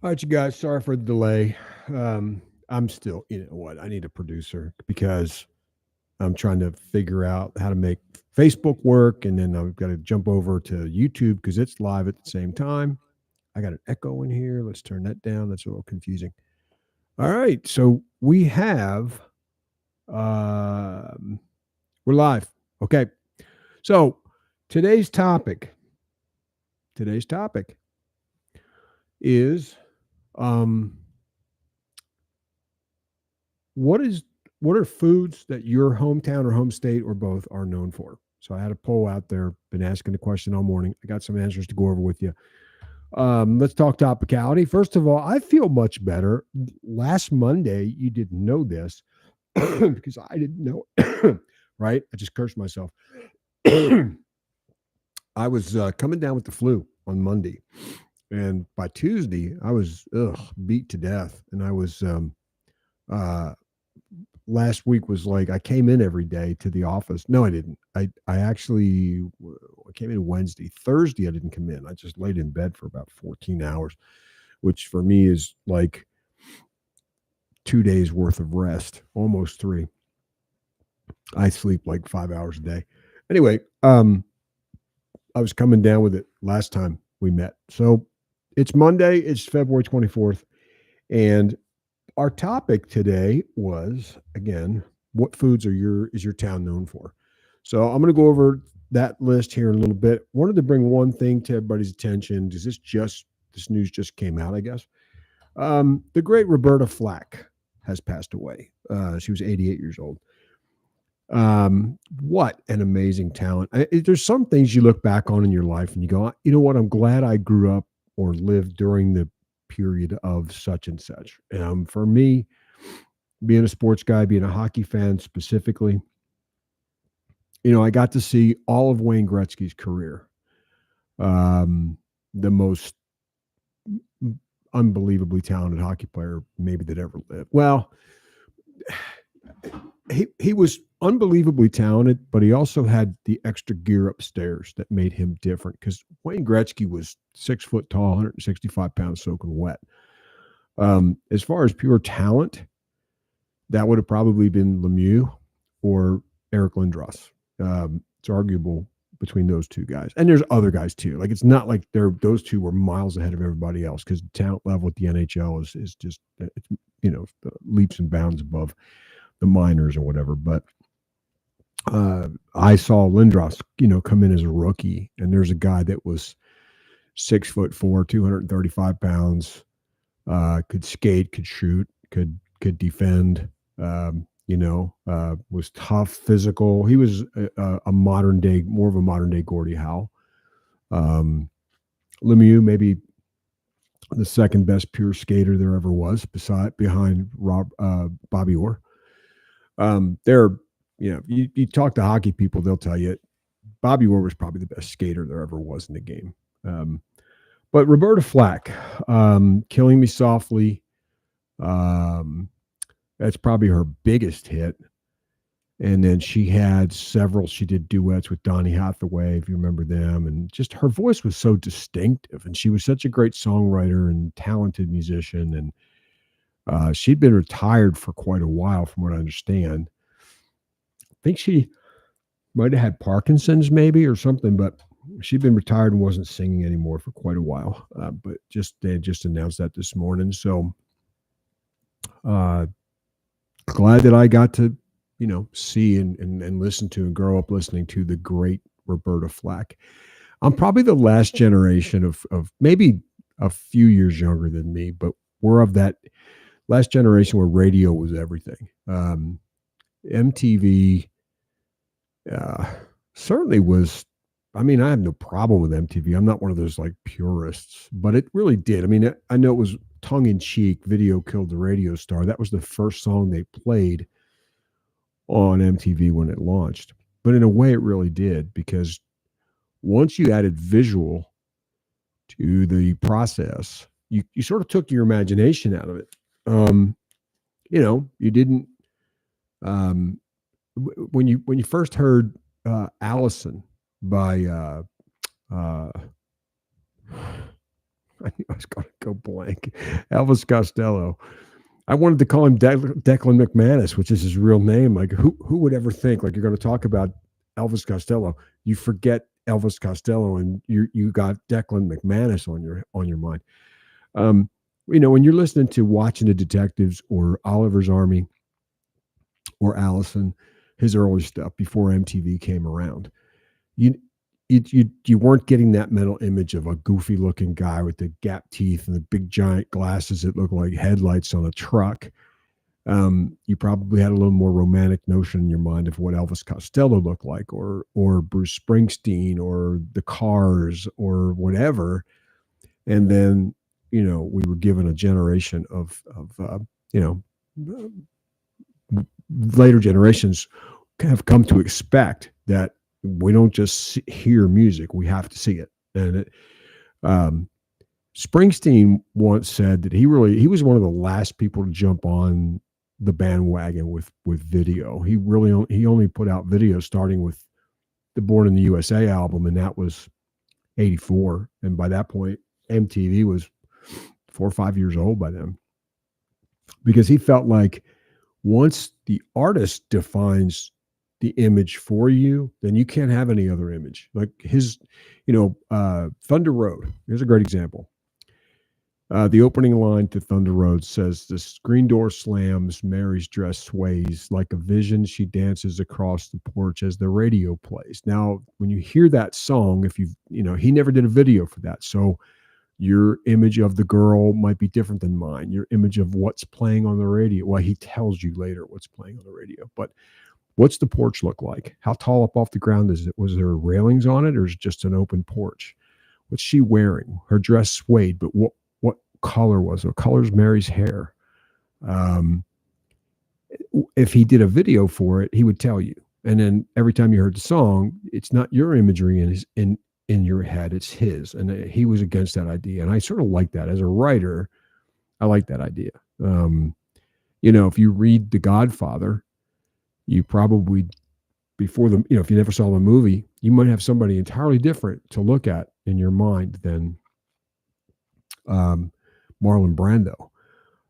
All right, you guys. Sorry for the delay. I'm still, you know what? I need a producer because I'm trying to figure out how to make Facebook work, and then I've got to jump over to YouTube because it's live at the same time. I got an echo in here. Let's turn that down. That's a little confusing. All right, so we have um, we're live. Okay, so today's topic. Today's topic is um, What is what are foods that your hometown or home state or both are known for? So I had a poll out there, been asking the question all morning. I got some answers to go over with you. Let's talk topicality. First of all, I feel much better. Last Monday, you didn't know this because I didn't know. Right? I just cursed myself. I was coming down with the flu on Monday, and by Tuesday, I was beat to death, and I was uh, last week was like I came in every day to the office. No, I didn't. I actually I came in Wednesday. Thursday I didn't come in. I just laid in bed for about 14 hours, which for me is like 2 days worth of rest, almost three. I sleep like 5 hours a day. Anyway, I was coming down with it last time we met. So it's Monday, it's February 24th, and our topic today was again, what foods is your town known for? So I'm going to go over that list here in a little bit. Wanted to bring one thing to everybody's attention. Does this news just came out? I guess the great Roberta Flack has passed away. She was 88 years old. What an amazing talent! There's some things you look back on in your life and you go, you know what? I'm glad I grew up or lived during the period of such and such. For me, being a sports guy, being a hockey fan specifically, I got to see all of Wayne Gretzky's career. The most unbelievably talented hockey player maybe that ever lived. Well, he was unbelievably talented, but he also had the extra gear upstairs that made him different because Wayne Gretzky was 6 foot tall, 165 pounds soaking wet. As far as pure talent, that would have probably been Lemieux or Eric Lindros. It's arguable between those two guys, and there's other guys too. Like it's not like those two were miles ahead of everybody else because the talent level at the NHL is just it's, leaps and bounds above the minors or whatever. But I saw Lindros, come in as a rookie, and there's a guy that was 6'4", 235 pounds, could skate, could shoot, could defend. Was tough, physical. He was more of a modern day Gordie Howe. Lemieux, maybe the second best pure skater there ever was, behind Bobby Orr. They're, you talk to hockey people, they'll tell you Bobby Orr was probably the best skater there ever was in the game. But Roberta Flack, Killing Me Softly, that's probably her biggest hit. And then she did duets with Donny Hathaway, if you remember them. And just her voice was so distinctive. And she was such a great songwriter and talented musician. And she'd been retired for quite a while, from what I understand. I think she might have had Parkinson's maybe or something, but she'd been retired and wasn't singing anymore for quite a while. But they just announced that this morning. So glad that I got to, see and listen to and grow up listening to the great Roberta Flack. I'm probably the last generation of maybe a few years younger than me, but we're of that last generation where radio was everything. MTV certainly was. I mean, I have no problem with MTV. I'm not one of those like purists, but it really did. I mean, I know it was tongue in cheek. Video killed the radio star. That was the first song they played on MTV when it launched. But in a way, it really did, because once you added visual to the process, you sort of took your imagination out of it. You didn't when you first heard Allison by I knew I was going to go blank. Elvis Costello. I wanted to call him Declan McManus, which is his real name. Like who would ever think like you're going to talk about Elvis Costello? You forget Elvis Costello, and you got Declan McManus on your mind. When you're listening to Watching the Detectives or Oliver's Army or Allison, his early stuff before MTV came around, you you weren't getting that mental image of a goofy looking guy with the gap teeth and the big giant glasses that look like headlights on a truck. You probably had a little more romantic notion in your mind of what Elvis Costello looked like, or Bruce Springsteen, or the Cars, or whatever. And then we were given a generation of you know later generations have come to expect that we don't just hear music, we have to see it. And um, Springsteen once said that he was one of the last people to jump on the bandwagon with video. He only put out video starting with the Born in the USA album, and that was 84. And by that point, MTV was 4 or 5 years old by then, because he felt like once the artist defines the image for you, then you can't have any other image. Like his, Thunder Road. Here's a great example. The opening line to Thunder Road says, "The screen door slams, Mary's dress sways. Like a vision, she dances across the porch as the radio plays." Now, when you hear that song, if he never did a video for that. So your image of the girl might be different than mine. Your image of what's playing on the radio. Well, he tells you later what's playing on the radio. But what's the porch look like? How tall up off the ground is it? Was there railings on it, or is it just an open porch? What's she wearing? Her dress swayed, but what color was it? What color's Mary's hair? If he did a video for it, he would tell you. And then every time you heard the song, it's not your imagery in your head, it's his. And he was against that idea. And I sort of like that. As a writer, I like that idea. If you read The Godfather, you probably, before if you never saw the movie, you might have somebody entirely different to look at in your mind than Marlon Brando.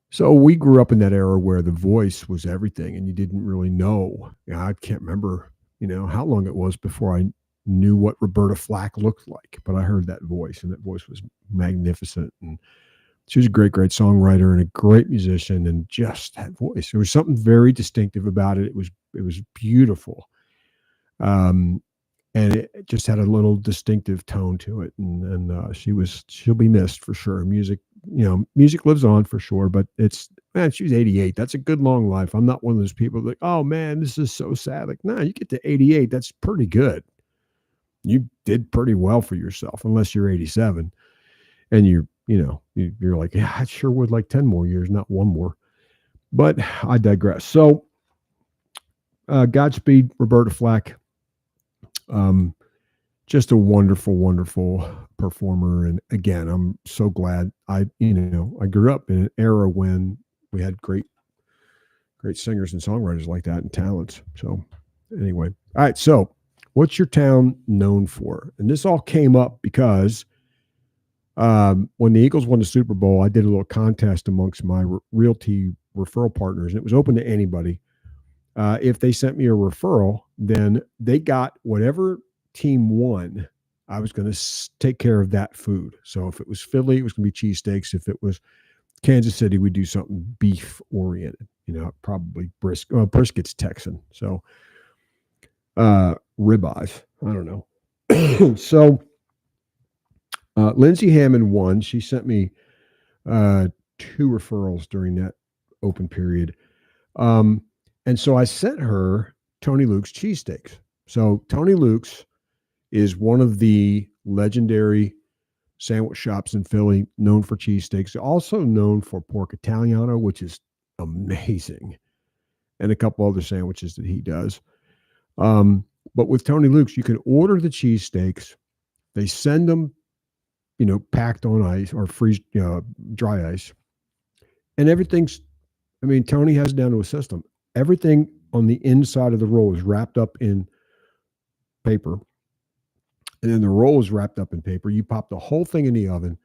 So we grew up in that era where the voice was everything, and you didn't really know. I can't remember, how long it was before I knew what Roberta Flack looked like, but I heard that voice, and that voice was magnificent. And she was a great, great songwriter and a great musician, and just that voice. There was something very distinctive about it. It was beautiful. And it just had a little distinctive tone to it. And she'll be missed for sure. Music lives on for sure, but she was 88. That's a good long life. I'm not one of those people like, oh man, this is so sad. Like, no, you get to 88. That's pretty good. You did pretty well for yourself, unless you're 87 and you're like, yeah, I sure would like 10 more years, not one more. But I digress. So Godspeed, Roberta Flack. Just a wonderful, wonderful performer. And again, I'm so glad I grew up in an era when we had great singers and songwriters like that and talents. So anyway, all right. So what's your town known for? And this all came up because when the Eagles won the Super Bowl, I did a little contest amongst my realty referral partners, and it was open to anybody. If they sent me a referral, then they got whatever team won. I was going to take care of that food. So if it was Philly, it was going to be cheesesteaks. If it was Kansas City, we'd do something beef oriented, probably brisket's Texan. So ribeyes, I don't know. So Lindsay Hammond won. She sent me 2 referrals during that open period. And so I sent her Tony Luke's cheesesteaks. So Tony Luke's is one of the legendary sandwich shops in Philly, known for cheesesteaks, also known for pork Italiano, which is amazing, and a couple other sandwiches that he does. But with Tony Luke's, you can order the cheesesteaks. They send them, packed on ice or freeze, dry ice, and everything's, Tony has it down to a system. Everything on the inside of the roll is wrapped up in paper. And then the roll is wrapped up in paper. You pop the whole thing in the oven.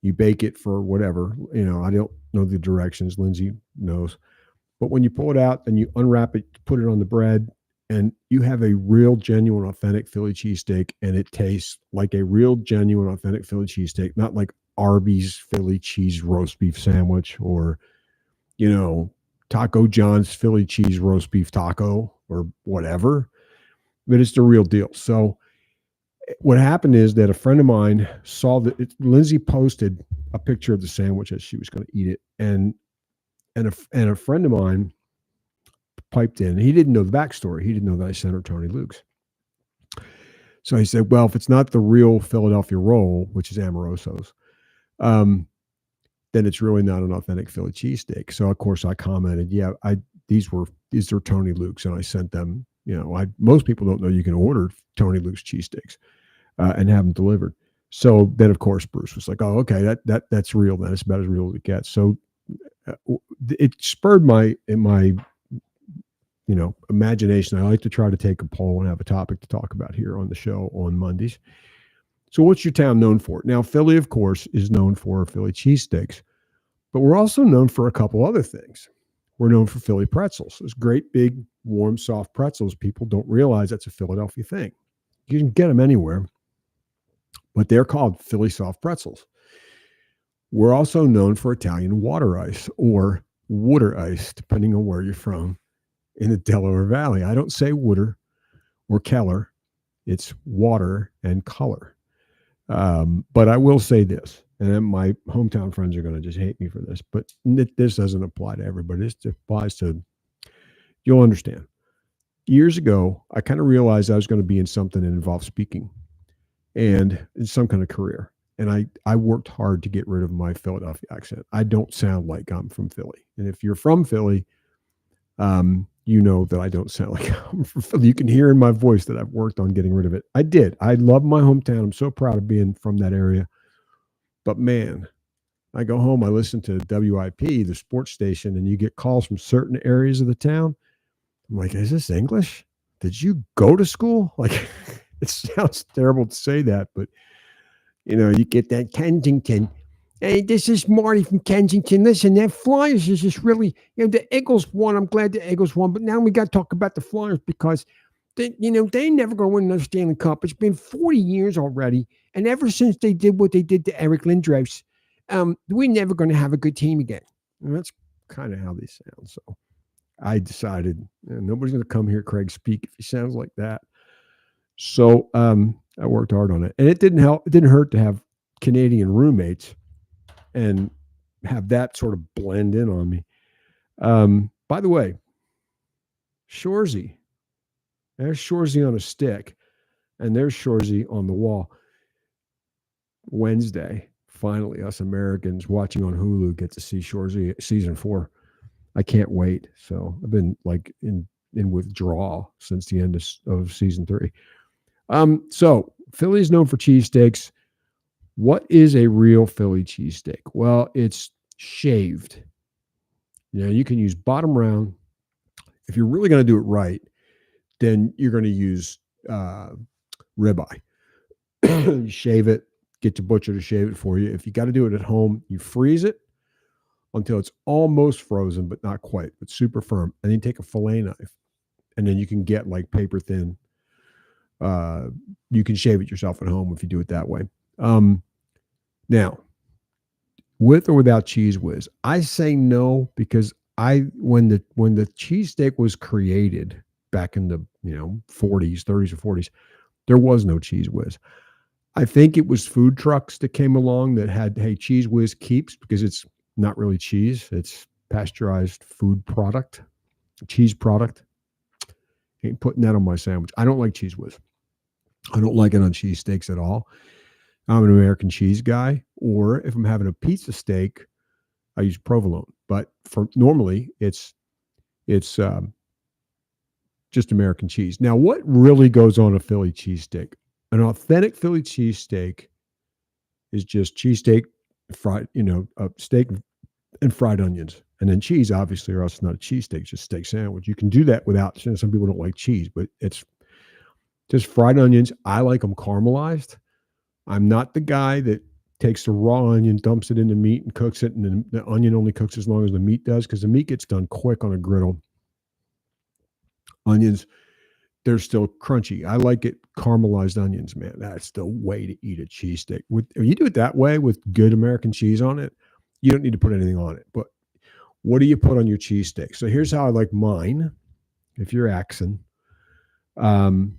You bake it for whatever, I don't know the directions. Lindsay knows. But when you pull it out and you unwrap it, put it on the bread, and you have a real, genuine, authentic Philly cheesesteak, and it tastes like a real, genuine, authentic Philly cheesesteak, not like Arby's Philly cheese roast beef sandwich or, Taco John's Philly cheese roast beef taco or whatever. But it's the real deal. So what happened is that a friend of mine saw that Lindsay posted a picture of the sandwich as she was going to eat it, and a friend of mine piped in. He didn't know the backstory. He didn't know that I sent her Tony Luke's. So he said, "Well, if it's not the real Philadelphia roll, which is Amoroso's, then it's really not an authentic Philly cheesesteak." So of course I commented, "Yeah, these are Tony Luke's," and I sent them. Most people don't know you can order Tony Luke's cheesesteaks and have them delivered. So then, of course, Bruce was like, "Oh, okay, that's real. Then it's about as real as it gets." So it spurred my imagination. I like to try to take a poll and have a topic to talk about here on the show on Mondays. So what's your town known for? Now, Philly, of course, is known for Philly cheesesteaks, but we're also known for a couple other things. We're known for Philly pretzels. Those great, big, warm, soft pretzels. People don't realize that's a Philadelphia thing. You can get them anywhere, but they're called Philly soft pretzels. We're also known for Italian water ice or water ice, depending on where you're from in the Delaware Valley. I don't say water or Keller. It's water and color. But I will say this, and then my hometown friends are going to just hate me for this, but this doesn't apply to everybody. This applies to, you'll understand. Years ago, I kind of realized I was going to be in something that involved speaking and in some kind of career. And I worked hard to get rid of my Philadelphia accent. I don't sound like I'm from Philly. And if you're from Philly, you know that I don't sound like I'm from Philly. You can hear in my voice that I've worked on getting rid of it. I did. I love my hometown. I'm so proud of being from that area. But man, I go home, I listen to WIP, the sports station, and you get calls from certain areas of the town. I'm like, is this English? Did you go to school? Like, it sounds terrible to say that, but you get that Kensington. Hey, this is Marty from Kensington. Listen, that Flyers is just really, the Eagles won. I'm glad the Eagles won, but now we got to talk about the Flyers because they ain't never going to win another Stanley Cup. It's been 40 years already, and ever since they did what they did to Eric Lindros, we're never going to have a good team again. And that's kind of how they sound. So I decided nobody's going to come hear Craig speak if he sounds like that. So I worked hard on it, and it didn't help. It didn't hurt to have Canadian roommates and have that sort of blend in on me. By the way, Shoresy. There's Shoresy on a stick, and there's Shoresy on the wall. Wednesday, finally, us Americans watching on Hulu get to see Shoresy season 4. I can't wait. So I've been like in withdrawal since the end of season 3. So Philly is known for cheesesteaks. What is a real Philly cheesesteak? Well, it's shaved. You can use bottom round. If you're really going to do it right, then you're going to use ribeye. You shave it, get your butcher to shave it for you. If you got to do it at home, you freeze it until it's almost frozen, but not quite, but super firm. And then you take a fillet knife, and then you can get like paper thin. You can shave it yourself at home if you do it that way. Now, with or without Cheez Whiz, I say no because when the cheesesteak was created back in the 40s, 30s or 40s, there was no Cheez Whiz. I think it was food trucks that came along that had, hey, Cheez Whiz keeps, because it's not really cheese, it's pasteurized food product, cheese product. Ain't putting that on my sandwich. I don't like Cheez Whiz. I don't like it on cheesesteaks at all. I'm an American cheese guy, or if I'm having a pizza steak, I use provolone. But for normally, it's just American cheese. Now, what really goes on a Philly cheesesteak? An authentic Philly cheesesteak is just cheesesteak, fried, a steak and fried onions, and then cheese, obviously, or else it's not a cheesesteak, it's just steak sandwich. You can do that without. Some people don't like cheese, but it's just fried onions. I like them caramelized. I'm not the guy that takes the raw onion, dumps it in the meat, and cooks it. And then the onion only cooks as long as the meat does, because the meat gets done quick on a griddle. Onions, they're still crunchy. I like it caramelized onions, man. That's the way to eat a cheesesteak. If you do it that way with good American cheese on it, you don't need to put anything on it. But what do you put on your cheesesteak? So here's how I like mine. If you're axing, um,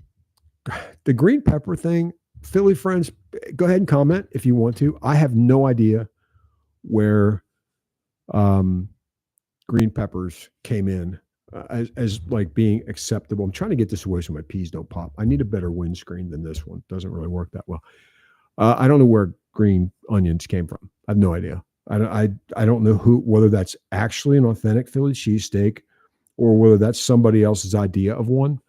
the green pepper thing, Philly friends, go ahead and comment if you want to. I have no idea where um, green peppers came in as like being acceptable. I'm trying to get this away so my peas don't pop. I need a better windscreen than this one. Doesn't really work that well. I don't know where green onions came from. I have no idea. I don't know whether that's actually an authentic Philly cheesesteak or whether that's somebody else's idea of one.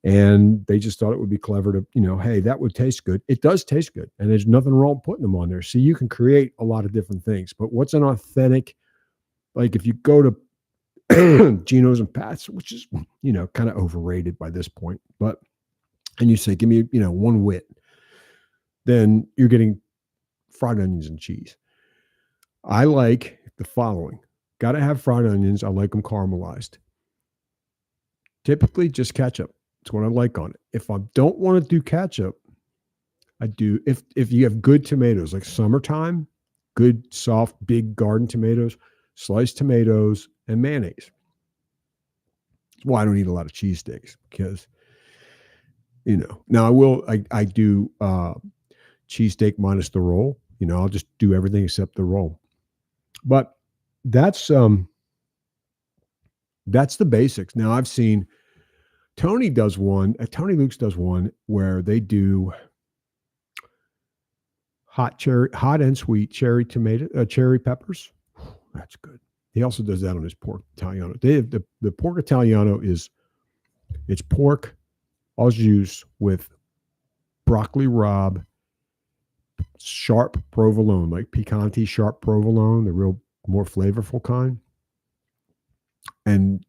And they just thought it would be clever to, hey, that would taste good. It does taste good. And there's nothing wrong putting them on there. So you can create a lot of different things. But what's an authentic, like if you go to Geno's and Pat's, which is, kind of overrated by this point, and you say, give me, one wit, then you're getting fried onions and cheese. I like the following. Got to have fried onions. I like them caramelized. Typically just ketchup. It's what I like on it. If I don't want to do ketchup, I do. If you have good tomatoes, like summertime, good, soft, big garden tomatoes, sliced tomatoes, and mayonnaise. That's why I don't eat a lot of cheesesteaks, because, now I do cheesesteak minus the roll. I'll just do everything except the roll. But that's the basics. Now I've seen Tony Luke's does one where they do hot and sweet cherry peppers. That's good. He also does that on his pork Italiano. They have the pork Italiano it's pork au jus with broccoli rabe, sharp provolone, like picante sharp provolone, the real more flavorful kind, and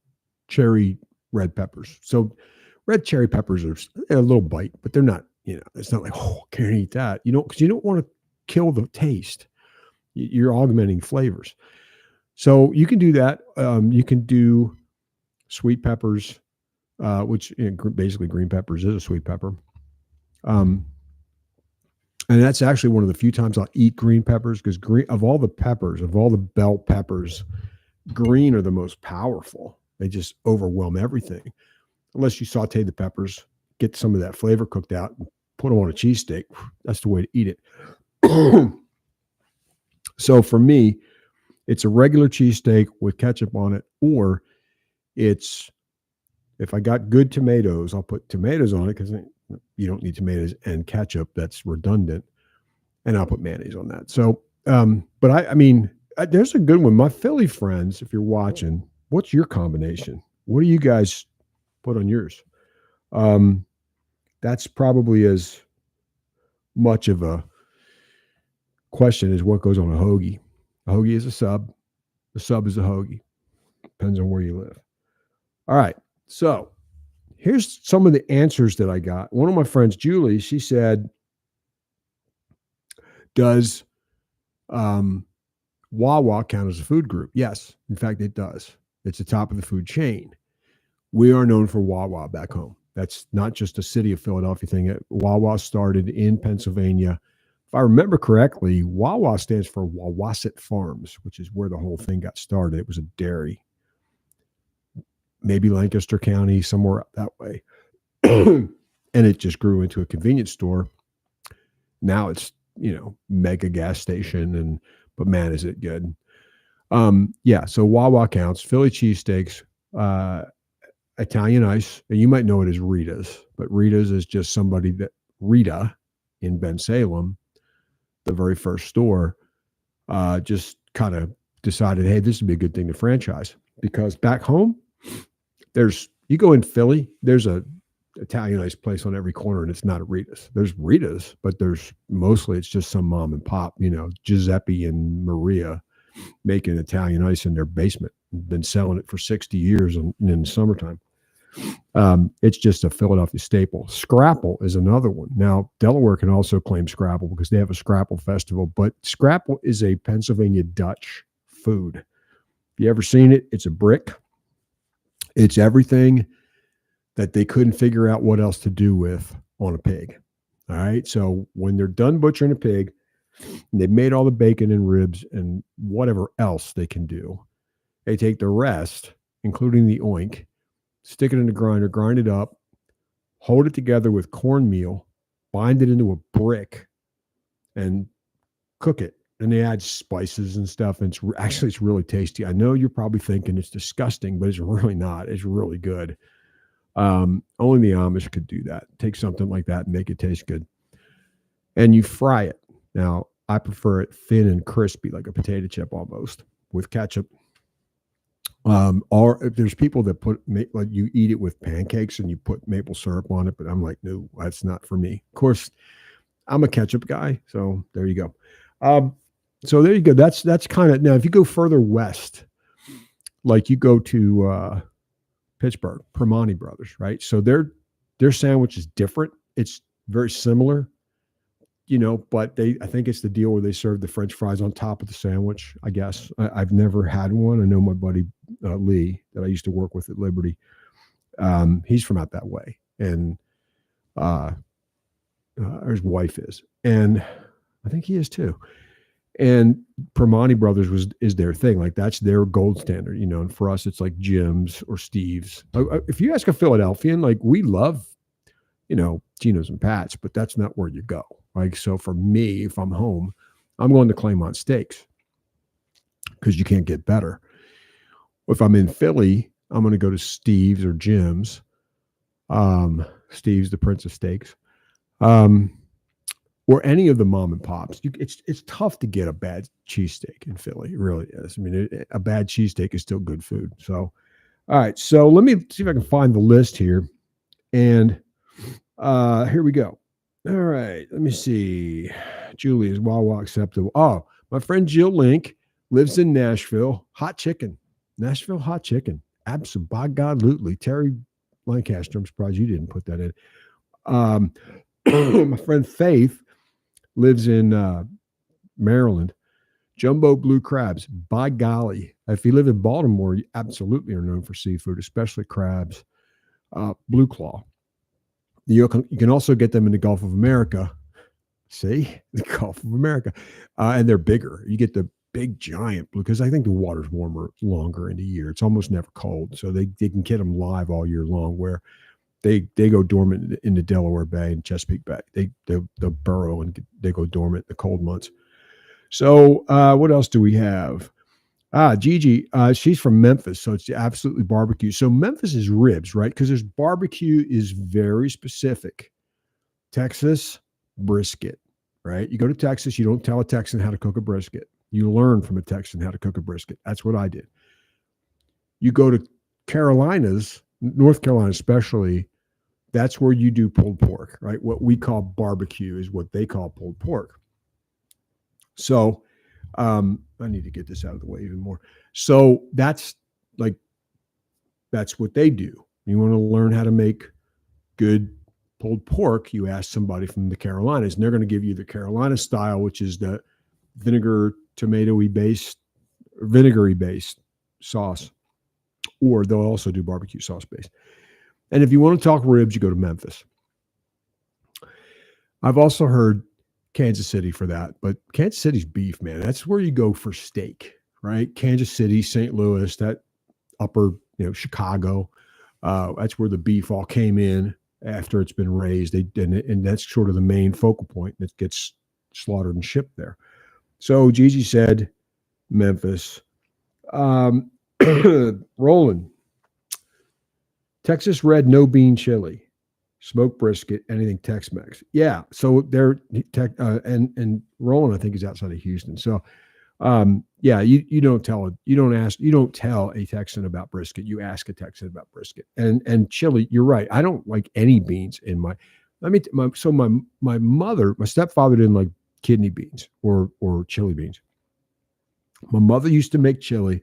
cherry red peppers. So red cherry peppers are a little bite, but they're not, it's not like, oh, can't eat that. Because you don't want to kill the taste. You're augmenting flavors. So you can do that. You can do sweet peppers, which basically green peppers is a sweet pepper. And that's actually one of the few times I'll eat green peppers, because of all the bell peppers, green are the most powerful. They just overwhelm everything. Unless you saute the peppers, get some of that flavor cooked out, and put them on a cheesesteak. That's the way to eat it. So for me, it's a regular cheesesteak with ketchup on it, or if I got good tomatoes, I'll put tomatoes on it, because you don't need tomatoes and ketchup. That's redundant. And I'll put mayonnaise on that. So, but I mean, there's a good one. My Philly friends, if you're watching, what's your combination? What do you guys put on yours? That's probably as much of a question as what goes on a hoagie. A hoagie is a sub. The sub is a hoagie. Depends on where you live. All right. So here's some of the answers that I got. One of my friends, Julie, she said, does Wawa count as a food group? Yes. In fact, it does. It's the top of the food chain. We are known for Wawa back home. That's not just a city of Philadelphia thing. Wawa started in Pennsylvania. If I remember correctly, Wawa stands for Wawasset Farms, which is where the whole thing got started. It was a dairy. Maybe Lancaster County, somewhere that way. And it just grew into a convenience store. Now it's, mega gas station, but man, is it good. Yeah, so Wawa counts. Philly cheesesteaks, Italian ice, and you might know it as Rita's, but Rita's is just Rita in Bensalem, the very first store, just kind of decided, hey, this would be a good thing to franchise, because back home, you go in Philly, there's a Italian ice place on every corner, and it's not a Rita's. There's Rita's, but it's just some mom and pop, Giuseppe and Maria making Italian ice in their basement. Been selling it for 60 years in the summertime. It's just a Philadelphia staple. Scrapple is another one. Now, Delaware can also claim Scrapple because they have a Scrapple festival, but Scrapple is a Pennsylvania Dutch food. If you ever seen it, it's a brick. It's everything that they couldn't figure out what else to do with on a pig. All right. So when they're done butchering a pig, and they've made all the bacon and ribs and whatever else they can do, they take the rest, including the oink, stick it in the grinder, grind it up, hold it together with cornmeal, bind it into a brick, and cook it. And they add spices and stuff. And it's really tasty. I know you're probably thinking it's disgusting, but it's really not. It's really good. Only the Amish could do that. Take something like that and make it taste good. And you fry it. Now, I prefer it thin and crispy, like a potato chip almost, with ketchup. Or if there's people that like you eat it with pancakes and you put maple syrup on it, but I'm like, no, that's not for me. Of course, I'm a ketchup guy, so there you go. So there you go. That's kind of, now if you go further west, like you go to Pittsburgh, Primanti Brothers, right? So their sandwich is different. It's very similar, but I think it's the deal where they serve the French fries on top of the sandwich, I guess. I've never had one. I know my buddy Lee that I used to work with at Liberty. He's from out that way. And his wife is. And I think he is too. And Primanti Brothers is their thing. Like that's their gold standard, and for us, it's like Jim's or Steve's. If you ask a Philadelphian, like we love, Geno's and Pat's, but that's not where you go. Like, so for me, if I'm home, I'm going to Claymont Steaks because you can't get better. If I'm in Philly, I'm going to go to Steve's or Jim's. Steve's, the Prince of Steaks. Or any of the mom and pops. It's tough to get a bad cheesesteak in Philly. It really is. I mean, a bad cheesesteak is still good food. So, all right. So let me see if I can find the list here. And here we go. All right. Let me see. Julie, is Wawa acceptable? Oh, my friend Jill Link lives in Nashville. Hot chicken. Nashville hot chicken. Absolutely. Terry Lancaster, I'm surprised you didn't put that in. My friend Faith lives in Maryland. Jumbo blue crabs. By golly. If you live in Baltimore, you absolutely are known for seafood, especially crabs. Blue claw. You can also get them in the Gulf of America. See? The Gulf of America. And they're bigger. You get the big giant blue, because I think the water's warmer longer in the year. It's almost never cold. So they can get them live all year long, where they go dormant in the Delaware Bay and Chesapeake Bay. They'll burrow and they go dormant in the cold months. So what else do we have? Gigi, she's from Memphis, so it's absolutely barbecue. So Memphis is ribs, right? Because there's barbecue is very specific. Texas, brisket, right? You go to Texas, you don't tell a Texan how to cook a brisket. You learn from a Texan how to cook a brisket. That's what I did. You go to Carolinas, North Carolina especially, that's where you do pulled pork, right? What we call barbecue is what they call pulled pork. So I need to get this out of the way even more. So that's what they do. You want to learn how to make good pulled pork, you ask somebody from the Carolinas, and they're going to give you the Carolina style, which is the vinegary based sauce, or they'll also do barbecue sauce based. And if you want to talk ribs, you go to Memphis. I've also heard Kansas City for that, but Kansas City's beef, man. That's where you go for steak, right? Kansas City, St. Louis, that upper, Chicago. That's where the beef all came in after it's been raised. And that's sort of the main focal point that gets slaughtered and shipped there. So Gigi said Memphis. Roland. Texas red, no bean chili, smoked brisket, anything Tex-Mex. Yeah. So they're and Roland, I think, is outside of Houston. So you don't tell a Texan about brisket. You ask a Texan about brisket and chili. You're right. I don't like any beans in my stepfather didn't like kidney beans or chili beans. My mother used to make chili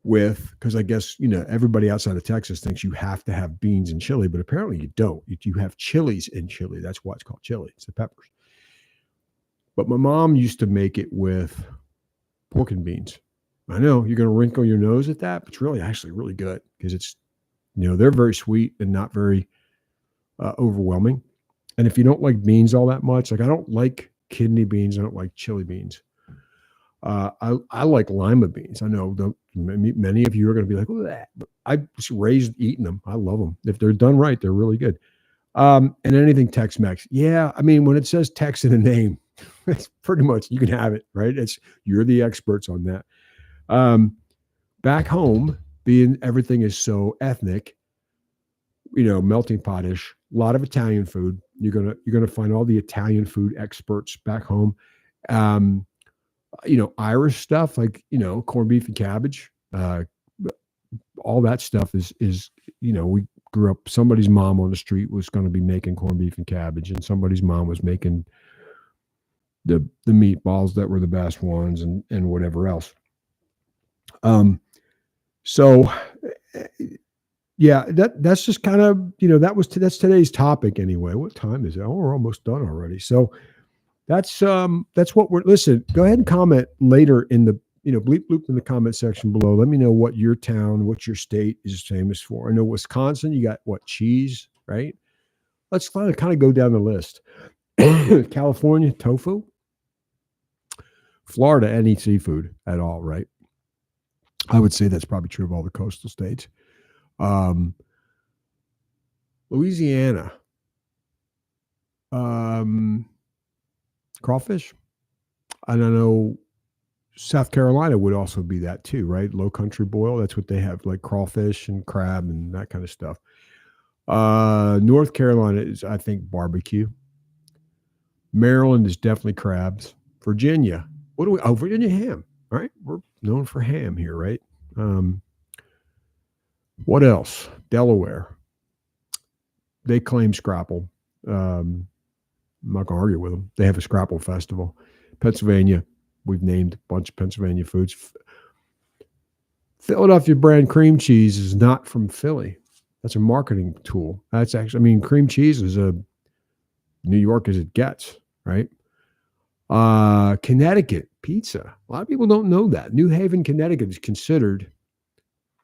with, because I guess, everybody outside of Texas thinks you have to have beans and chili, but apparently you don't. You have chilies in chili. That's why it's called chili. It's the peppers. But my mom used to make it with pork and beans. I know you're going to wrinkle your nose at that, but it's really actually really good because it's, they're very sweet and not very overwhelming. And if you don't like beans all that much, like I don't like kidney beans, I don't like chili beans. I like lima beans. I know many of you are going to be like, "Bleh," but I was raised eating them. I love them. If they're done right, they're really good. And anything Tex-Mex. Yeah. I mean, when it says Tex in a name, it's pretty much, you can have it, right? You're the experts on that. Back home, being everything is so ethnic, melting pot-ish, a lot of Italian food. You're gonna find all the Italian food experts back home. Irish stuff like, corned beef and cabbage, all that stuff is, we grew up, somebody's mom on the street was going to be making corned beef and cabbage, and somebody's mom was making the meatballs that were the best ones and whatever else. So yeah, that's just kind of, that's today's topic anyway. What time is it? Oh, we're almost done already. So that's what listen, go ahead and comment later in the, bleep bloop in the comment section below. Let me know what your town, what your state is famous for. I know Wisconsin, you got what, cheese, right? Let's kind of go down the list. California, tofu. Florida, any seafood at all, right? I would say that's probably true of all the coastal states. Louisiana, crawfish. I don't know. South Carolina would also be that too, right? Low country boil. That's what they have, like crawfish and crab and that kind of stuff. North Carolina is, I think, barbecue. Maryland is definitely crabs. Virginia. What do we? Oh, Virginia ham. Right? We're known for ham here, right? What else? Delaware. They claim scrapple. I'm not going to argue with them. They have a scrapple festival. Pennsylvania. We've named a bunch of Pennsylvania foods. Philadelphia brand cream cheese is not from Philly. That's a marketing tool. That's actually, cream cheese is a New York as it gets, right? Connecticut pizza. A lot of people don't know that. New Haven, Connecticut is considered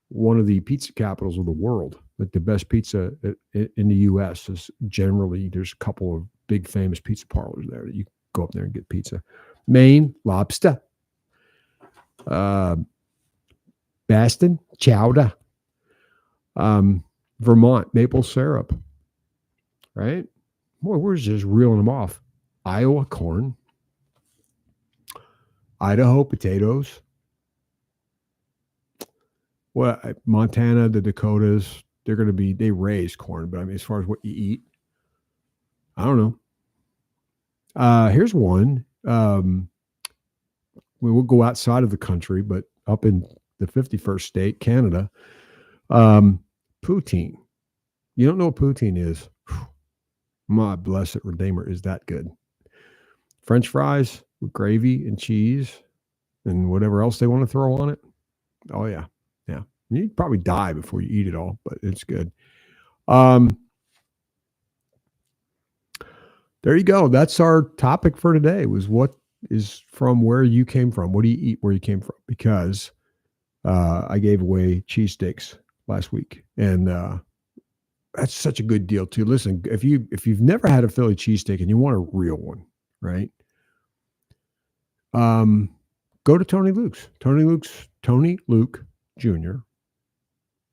one of the pizza capitals of the world. Like the best pizza in the U.S. is generally, there's a couple of big famous pizza parlors there that you go up there and get pizza. Maine, lobster. Boston, chowder. Vermont, maple syrup. Right? Boy, we're just reeling them off. Iowa, corn. Idaho, potatoes. Well, Montana, the Dakotas, they raise corn, but as far as what you eat, I don't know. Here's one. We will go outside of the country, but up in the 51st state, Canada, poutine. You don't know what poutine is? My blessed Redeemer, is that good? French fries with gravy and cheese and whatever else they want to throw on it. Oh yeah. Yeah. You'd probably die before you eat it all, but it's good. There you go. That's our topic for today, was what is from where you came from. What do you eat where you came from? Because I gave away cheesesteaks last week, and that's such a good deal too. Listen, if you've never had a Philly cheesesteak and you want a real one, right? Go to Tony Luke's. Tony Luke Jr.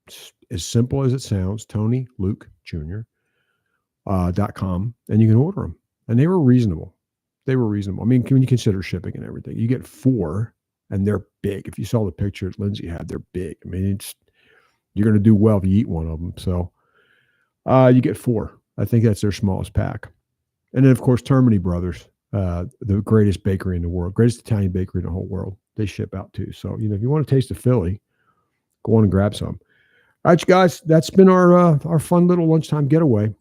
It's as simple as it sounds. Tony Luke Jr. .com, and you can order them. And they were reasonable. When you consider shipping and everything, you get 4, and they're big. If you saw the picture that Lindsay had, they're big. You're going to do well if you eat one of them. So you get 4. I think that's their smallest pack. And then, of course, Termini Brothers, the greatest bakery in the world, greatest Italian bakery in the whole world. They ship out too. So, if you want to taste of Philly, go on and grab some. All right, you guys, that's been our fun little lunchtime getaway.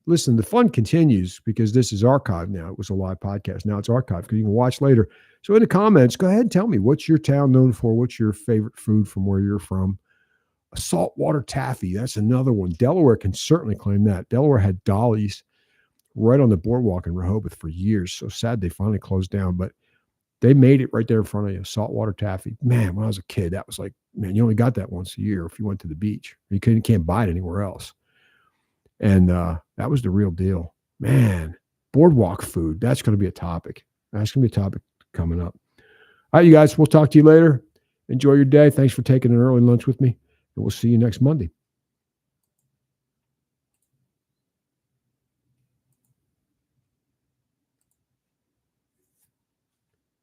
listen, the fun continues because this is archived now. It was a live podcast. Now it's archived because you can watch later. So in the comments, go ahead and tell me, what's your town known for? What's your favorite food from where you're from? A saltwater taffy. That's another one. Delaware can certainly claim that. Delaware had Dolly's right on the boardwalk in Rehoboth for years. So sad they finally closed down, but they made it right there in front of you. Saltwater taffy. Man, when I was a kid, that was like, man, you only got that once a year if you went to the beach. You can't buy it anywhere else. And that was the real deal. Man, boardwalk food. That's going to be a topic. That's going to be a topic coming up. All right, you guys, we'll talk to you later. Enjoy your day. Thanks for taking an early lunch with me. And we'll see you next Monday.